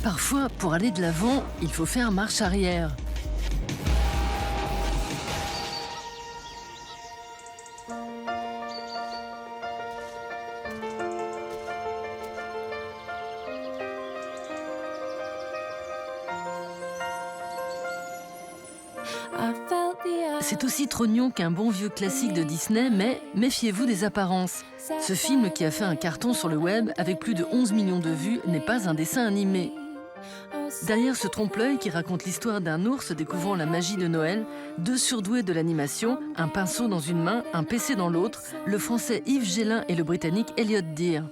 Parfois, pour aller de l'avant, il faut faire marche arrière. C'est aussi trognon qu'un bon vieux classique de Disney, mais méfiez-vous des apparences. Ce film qui a fait un carton sur le web avec plus de 11 millions de vues n'est pas un dessin animé. Derrière ce trompe-l'œil qui raconte l'histoire d'un ours découvrant la magie de Noël, deux surdoués de l'animation, un pinceau dans une main, un PC dans l'autre, le français Yves Gélin et le britannique Elliot Deer.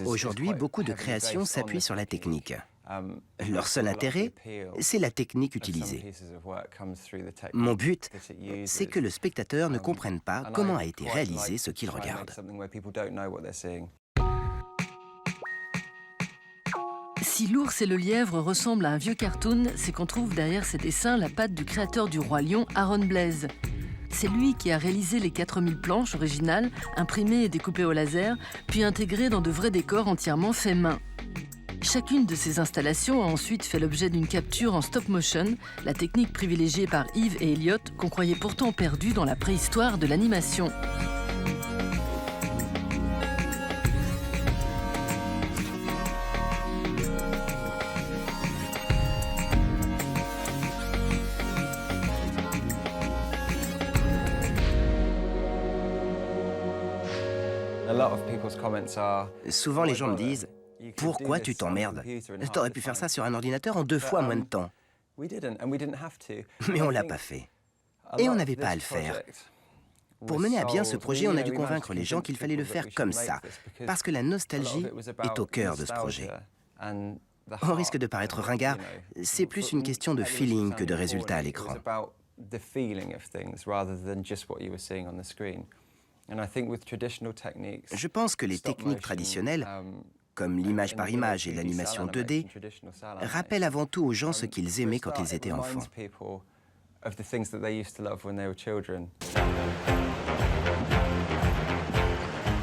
Aujourd'hui, beaucoup de créations s'appuient sur la technique. Leur seul intérêt, c'est la technique utilisée. Mon but, c'est que le spectateur ne comprenne pas comment a été réalisé ce qu'il regarde. Si l'ours et le lièvre ressemblent à un vieux cartoon, c'est qu'on trouve derrière ces dessins la patte du créateur du Roi Lion, Aaron Blaise. C'est lui qui a réalisé les 4000 planches originales, imprimées et découpées au laser, puis intégrées dans de vrais décors entièrement faits main. Chacune de ces installations a ensuite fait l'objet d'une capture en stop motion, la technique privilégiée par Yves et Elliot, qu'on croyait pourtant perdue dans la préhistoire de l'animation. Souvent, les gens me disent « Pourquoi tu t'emmerdes? T'aurais pu faire ça sur un ordinateur en 2 fois moins de temps. » Mais on ne l'a pas fait. Et on n'avait pas à le faire. Pour mener à bien ce projet, on a dû convaincre les gens qu'il fallait le faire comme ça, parce que la nostalgie est au cœur de ce projet. On risque de paraître ringard, c'est plus une question de feeling que de résultat à l'écran. Je pense que les techniques traditionnelles, comme l'image par image et l'animation 2D, rappellent avant tout aux gens ce qu'ils aimaient quand ils étaient enfants.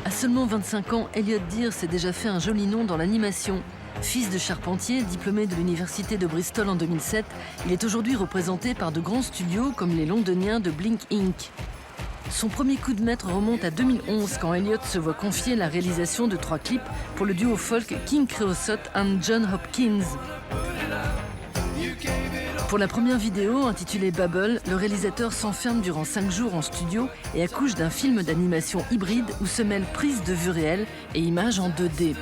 À seulement 25 ans, Elliot Deer s'est déjà fait un joli nom dans l'animation. Fils de charpentier, diplômé de l'université de Bristol en 2007, il est aujourd'hui représenté par de grands studios comme les londoniens de Blink Inc. Son premier coup de maître remonte à 2011 quand Elliot se voit confier la réalisation de 3 clips pour le duo folk King Creosote and John Hopkins. Pour la première vidéo, intitulée Bubble, le réalisateur s'enferme durant 5 jours en studio et accouche d'un film d'animation hybride où se mêlent prise de vue réelle et images en 2D.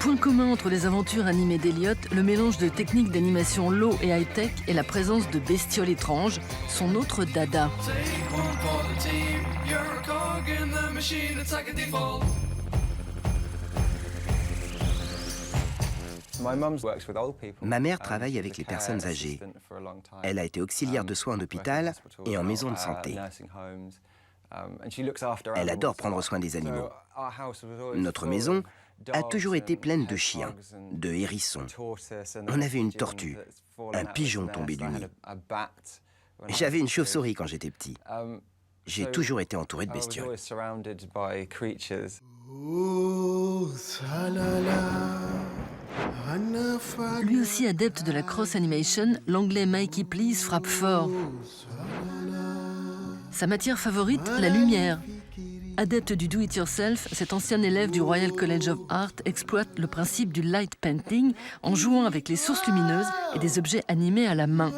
Point commun entre les aventures animées d'Elliot, le mélange de techniques d'animation low et high-tech et la présence de bestioles étranges, son autre dada. Ma mère travaille avec les personnes âgées. Elle a été auxiliaire de soins en hôpital et en maison de santé. Elle adore prendre soin des animaux. Notre maison a toujours été pleine de chiens, de hérissons. On avait une tortue, un pigeon tombé du nid. J'avais une chauve-souris quand j'étais petit. J'ai toujours été entouré de bestioles. Lui aussi adepte de la cross-animation, l'anglais Mikey Please frappe fort. Sa matière favorite, la lumière. Adepte du do-it-yourself, cet ancien élève du Royal College of Art exploite le principe du light painting en jouant avec les sources lumineuses et des objets animés à la main.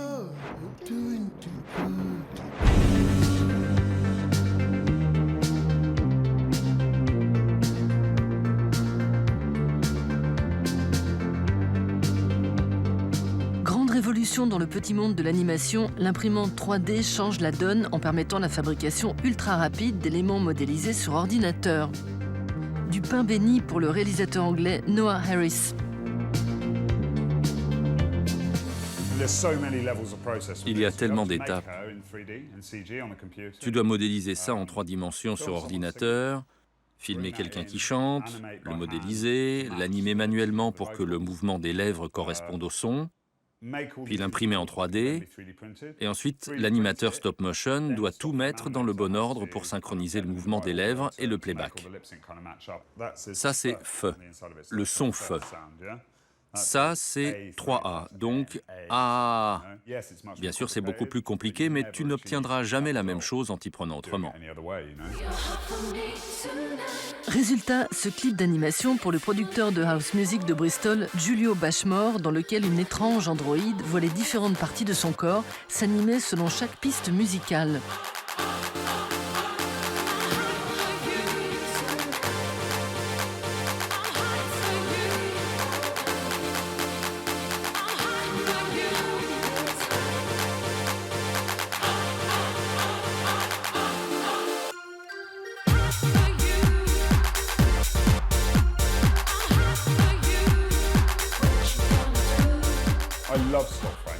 Révolution dans le petit monde de l'animation, l'imprimante 3D change la donne en permettant la fabrication ultra rapide d'éléments modélisés sur ordinateur. Du pain béni pour le réalisateur anglais Noah Harris. Il y a tellement d'étapes. Tu dois modéliser ça en 3 dimensions sur ordinateur, Filmer quelqu'un qui chante, le modéliser, l'animer manuellement pour que le mouvement des lèvres corresponde au son, puis l'imprimer en 3D, et ensuite l'animateur stop motion doit tout mettre dans le bon ordre pour synchroniser le mouvement des lèvres et le playback. Ça c'est F, le son F. Ça c'est 3A, donc A. Bien sûr c'est beaucoup plus compliqué, mais tu n'obtiendras jamais la même chose en t'y prenant autrement. Résultat, ce clip d'animation pour le producteur de house music de Bristol, Julio Bashmore, dans lequel une étrange androïde voit les différentes parties de son corps s'animer selon chaque piste musicale.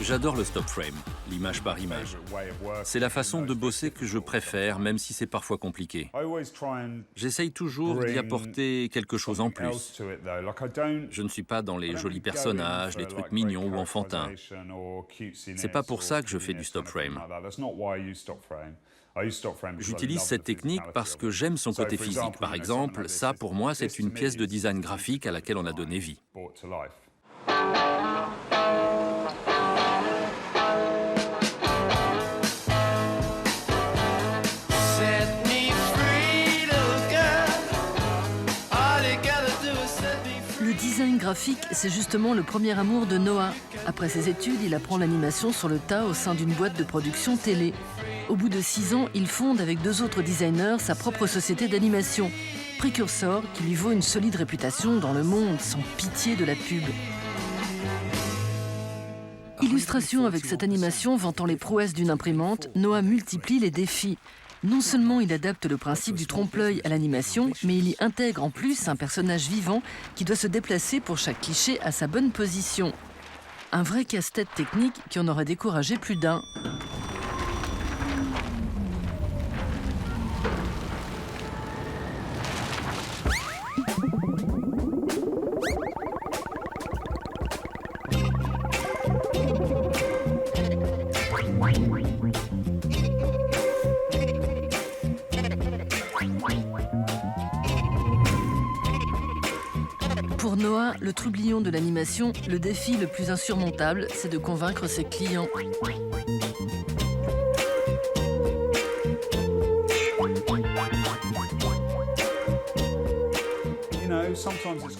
J'adore le stop frame, l'image par image. C'est la façon de bosser que je préfère, même si c'est parfois compliqué. J'essaye toujours d'y apporter quelque chose en plus. Je ne suis pas dans les jolis personnages, les trucs mignons ou enfantins. C'est pas pour ça que je fais du stop frame. J'utilise cette technique parce que j'aime son côté physique. Par exemple, ça pour moi c'est une pièce de design graphique à laquelle on a donné vie. Le design graphique, c'est justement le premier amour de Noah. Après ses études, il apprend l'animation sur le tas au sein d'une boîte de production télé. Au bout de 6 ans, il fonde avec 2 autres designers sa propre société d'animation, Precursor, qui lui vaut une solide réputation dans le monde, sans pitié de la pub. Illustration avec cette animation vantant les prouesses d'une imprimante, Noah multiplie les défis. Non seulement il adapte le principe du trompe-l'œil à l'animation, mais il y intègre en plus un personnage vivant qui doit se déplacer pour chaque cliché à sa bonne position. Un vrai casse-tête technique qui en aurait découragé plus d'un. Pour Noah, le troublion de l'animation, le défi le plus insurmontable, c'est de convaincre ses clients.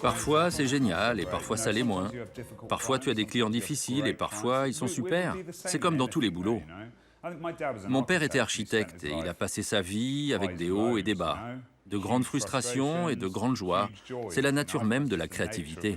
Parfois c'est génial et parfois ça l'est moins. Parfois tu as des clients difficiles et parfois ils sont super. C'est comme dans tous les boulots. Mon père était architecte et il a passé sa vie avec des hauts et des bas, de grandes frustrations et de grandes joies. C'est la nature même de la créativité.